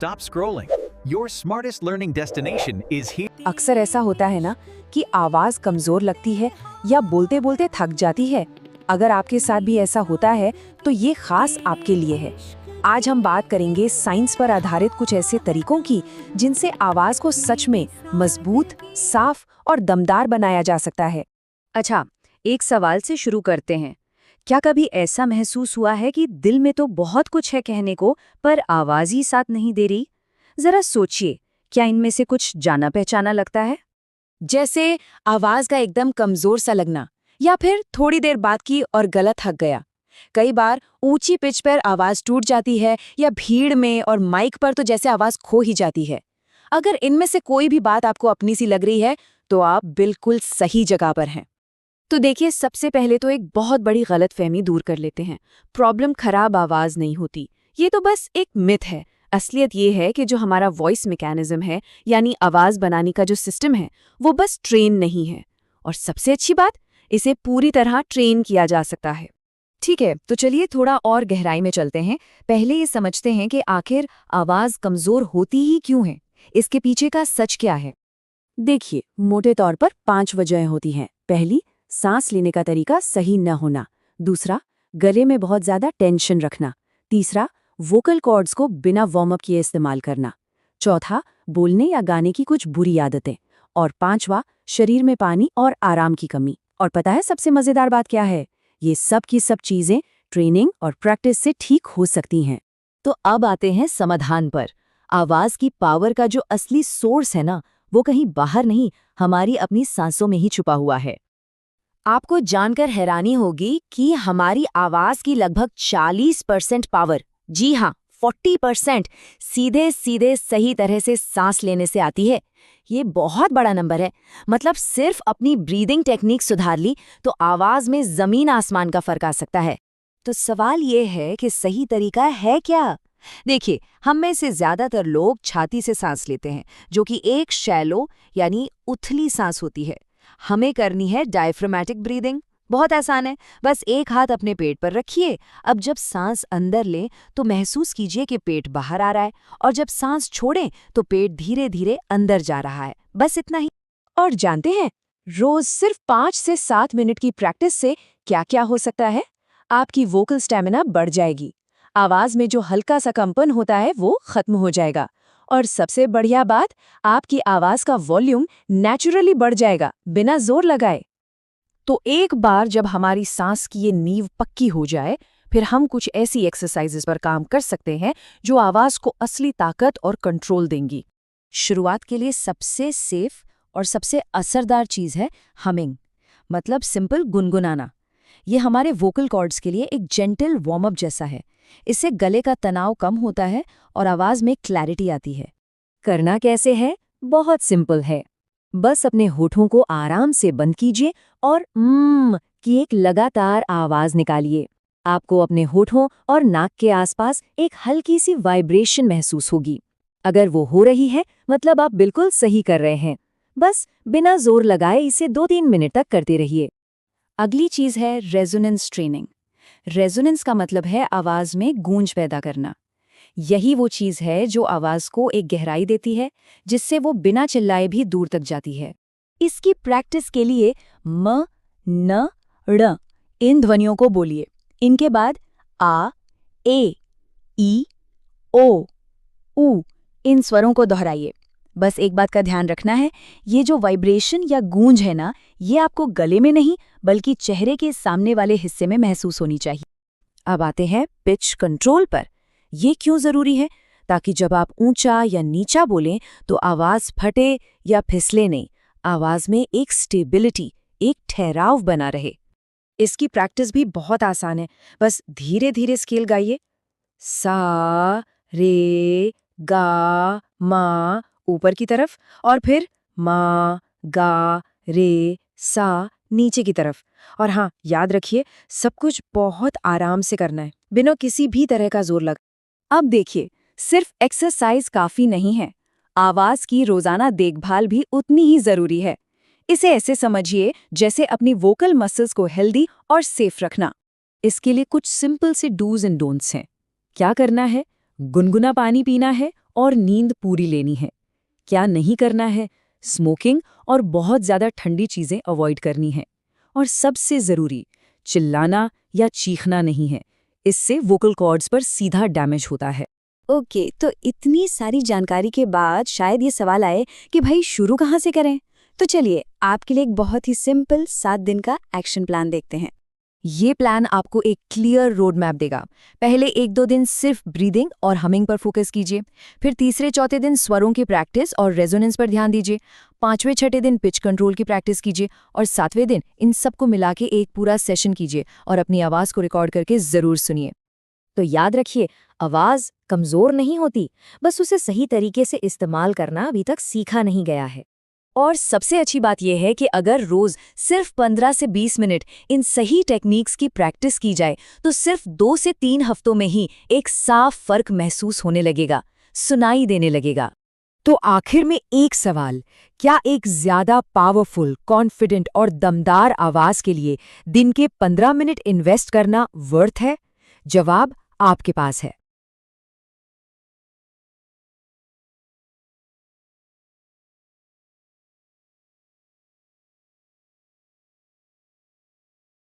Stop scrolling. Your smartest learning destination is here. अक्सर ऐसा होता है ना कि आवाज कमजोर लगती है या बोलते बोलते थक जाती है। अगर आपके साथ भी ऐसा होता है तो ये खास आपके लिए है। आज हम बात करेंगे साइंस पर आधारित कुछ ऐसे तरीकों की जिनसे आवाज को सच में मजबूत, साफ और दमदार बनाया जा सकता है। अच्छा, एक सवाल से शुरू करते हैं। क्या कभी ऐसा महसूस हुआ है कि दिल में तो बहुत कुछ है कहने को, पर आवाज ही साथ नहीं दे रही? जरा सोचिए, क्या इनमें से कुछ जाना पहचाना लगता है? जैसे आवाज का एकदम कमजोर सा लगना, या फिर थोड़ी देर बात की और गला थक गया। कई बार ऊंची पिच पर आवाज टूट जाती है या भीड़ में और माइक पर तो जैसे आवाज खो ही जाती है। अगर इनमें से कोई भी बात आपको अपनी सी लग रही है तो आप बिल्कुल सही जगह पर हैं। तो देखिए, सबसे पहले तो एक बहुत बड़ी गलतफहमी दूर कर लेते हैं। प्रॉब्लम खराब आवाज नहीं होती, ये तो बस एक मिथ है। असलियत ये है कि जो हमारा वॉइस मैकेनिज्म है, यानी आवाज बनाने का जो सिस्टम है, वो बस ट्रेन नहीं है। और सबसे अच्छी बात, इसे पूरी तरह ट्रेन किया जा सकता है। ठीक है, तो चलिए थोड़ा और गहराई में चलते हैं। पहले ये समझते हैं कि आखिर आवाज कमजोर होती ही क्यों है, इसके पीछे का सच क्या है। देखिए, मोटे तौर पर 5 वजहें होती हैं। पहली, सांस लेने का तरीका सही न होना। दूसरा, गले में बहुत ज्यादा टेंशन रखना। तीसरा, वोकल कॉर्ड्स को बिना वार्म अप किए इस्तेमाल करना। चौथा, बोलने या गाने की कुछ बुरी आदतें। और पांचवा, शरीर में पानी और आराम की कमी। और पता है सबसे मजेदार बात क्या है? ये सब की सब चीजें ट्रेनिंग और प्रैक्टिस से ठीक हो सकती हैं। तो अब आते हैं समाधान पर। आवाज की पावर का जो असली सोर्स है ना, वो कहीं बाहर नहीं, हमारी अपनी सांसों में ही छुपा हुआ है। आपको जानकर हैरानी होगी कि हमारी आवाज की लगभग 40% पावर, जी हाँ 40%, सीधे सीधे सही तरह से सांस लेने से आती है। ये बहुत बड़ा नंबर है। मतलब सिर्फ अपनी ब्रीदिंग टेक्निक सुधार ली तो आवाज में जमीन आसमान का फर्क आ सकता है। तो सवाल ये है कि सही तरीका है क्या? देखिए, हम में से ज्यादातर लोग छाती से सांस लेते हैं, जो कि एक शैलो यानी उथली सांस होती है। हमें करनी है डायफ्रामेटिक ब्रीदिंग। बहुत आसान है, बस एक हाथ अपने पेट पर रखिए। अब जब सांस अंदर लें तो महसूस कीजिए कि पेट बाहर आ रहा है, और जब सांस छोड़ें तो पेट धीरे धीरे अंदर जा रहा है। बस इतना ही। और जानते हैं, रोज सिर्फ 5 से 7 मिनट की प्रैक्टिस से क्या क्या हो सकता है? आपकी वोकल स्टैमिना बढ़ जाएगी, आवाज में जो हल्का सा कंपन होता है वो खत्म हो जाएगा, और सबसे बढ़िया बात, आपकी आवाज का वॉल्यूम नेचुरली बढ़ जाएगा बिना जोर लगाए। तो एक बार जब हमारी सांस की ये नींव पक्की हो जाए, फिर हम कुछ ऐसी एक्सरसाइजेज पर काम कर सकते हैं जो आवाज को असली ताकत और कंट्रोल देंगी। शुरुआत के लिए सबसे सेफ और सबसे असरदार चीज है हमिंग, मतलब सिंपल गुनगुनाना। ये हमारे वोकल कॉर्ड्स के लिए एक जेंटल वार्म अप जैसा है। इससे गले का तनाव कम होता है और आवाज में क्लैरिटी आती है। करना कैसे है? बहुत सिंपल है। बस अपने होठों को आराम से बंद कीजिए और की एक लगातार आवाज निकालिए। आपको अपने होठों और नाक के आसपास एक हल्की सी वाइब्रेशन महसूस होगी। अगर वो हो रही है, मतलब आप बिल्कुल सही कर रहे हैं। बस बिना जोर लगाए इसे 2-3 मिनट तक करते रहिए। अगली चीज है रेजोनेंस ट्रेनिंग। रेजोनेंस का मतलब है आवाज में गूंज पैदा करना। यही वो चीज है जो आवाज को एक गहराई देती है, जिससे वो बिना चिल्लाए भी दूर तक जाती है। इसकी प्रैक्टिस के लिए म, न, ड़ इन ध्वनियों को बोलिए। इनके बाद आ, ए, ई, ओ, ऊ इन स्वरों को दोहराइए। बस एक बात का ध्यान रखना है, ये जो वाइब्रेशन या गूंज है ना, ये आपको गले में नहीं बल्कि चेहरे के सामने वाले हिस्से में महसूस होनी चाहिए। अब आते हैं पिच कंट्रोल पर। ये क्यों जरूरी है? ताकि जब आप ऊंचा या नीचा बोलें तो आवाज फटे या फिसले नहीं, आवाज में एक स्टेबिलिटी, एक ठहराव बना रहे। इसकी प्रैक्टिस भी बहुत आसान है। बस धीरे धीरे स्केल गाइए। सा, रे, गा, मा ऊपर की तरफ, और फिर मा, गा, रे, सा नीचे की तरफ। और हाँ, याद रखिए, सब कुछ बहुत आराम से करना है, बिना किसी भी तरह का जोर लगा। अब देखिए, सिर्फ एक्सरसाइज काफी नहीं है, आवाज की रोजाना देखभाल भी उतनी ही जरूरी है। इसे ऐसे समझिए जैसे अपनी वोकल मसल्स को हेल्दी और सेफ रखना। इसके लिए कुछ सिंपल से डूज एंड डोंट्स हैं। क्या करना है? गुनगुना पानी पीना है और नींद पूरी लेनी है। क्या नहीं करना है? स्मोकिंग और बहुत ज़्यादा ठंडी चीज़ें अवॉइड करनी है। और सबसे ज़रूरी, चिल्लाना या चीखना नहीं है। इससे वोकल कॉर्ड्स पर सीधा डैमेज होता है। ओके, तो इतनी सारी जानकारी के बाद शायद ये सवाल आए कि भाई शुरू कहाँ से करें? तो चलिए आपके लिए एक बहुत ही सिंपल 7 दिन का एक्शन प्लान देखते हैं। ये प्लान आपको एक क्लियर रोड मैप देगा। पहले 1-2 दिन सिर्फ ब्रीदिंग और हमिंग पर फोकस कीजिए। फिर तीसरे चौथे दिन स्वरों की प्रैक्टिस और रेजोनेंस पर ध्यान दीजिए। 5वें छठे दिन पिच कंट्रोल की प्रैक्टिस कीजिए और 7वें दिन इन सबको मिला के एक पूरा सेशन कीजिए और अपनी आवाज़ को रिकॉर्ड करके ज़रूर सुनिए। तो याद रखिए, आवाज़ कमज़ोर नहीं होती, बस उसे सही तरीके से इस्तेमाल करना अभी तक सीखा नहीं गया है। और सबसे अच्छी बात यह है कि अगर रोज़ सिर्फ 15 से 20 मिनट इन सही टेक्निक्स की प्रैक्टिस की जाए तो सिर्फ 2 से 3 हफ्तों में ही एक साफ फर्क महसूस होने लगेगा, सुनाई देने लगेगा। तो आखिर में एक सवाल, क्या एक ज़्यादा पावरफुल, कॉन्फिडेंट और दमदार आवाज़ के लिए दिन के 15 मिनट इन्वेस्ट करना वर्थ है? जवाब आपके पास है।